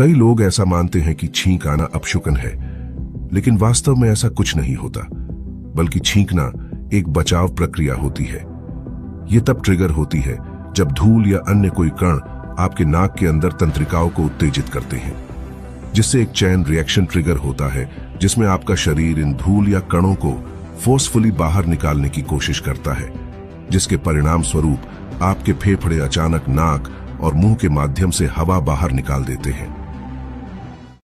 कई लोग ऐसा मानते हैं कि छींक आना अपशकुन है, लेकिन वास्तव में ऐसा कुछ नहीं होता, बल्कि छींकना एक बचाव प्रक्रिया होती है। ये तब ट्रिगर होती है जब धूल या अन्य कोई कण आपके नाक के अंदर तंत्रिकाओं को उत्तेजित करते हैं, जिससे एक चैन रिएक्शन ट्रिगर होता है, जिसमें आपका शरीर इन धूल या कणों को फोर्सफुली बाहर निकालने की कोशिश करता है, जिसके परिणाम स्वरूप आपके फेफड़े अचानक नाक और मुंह के माध्यम से हवा बाहर निकाल देते हैं।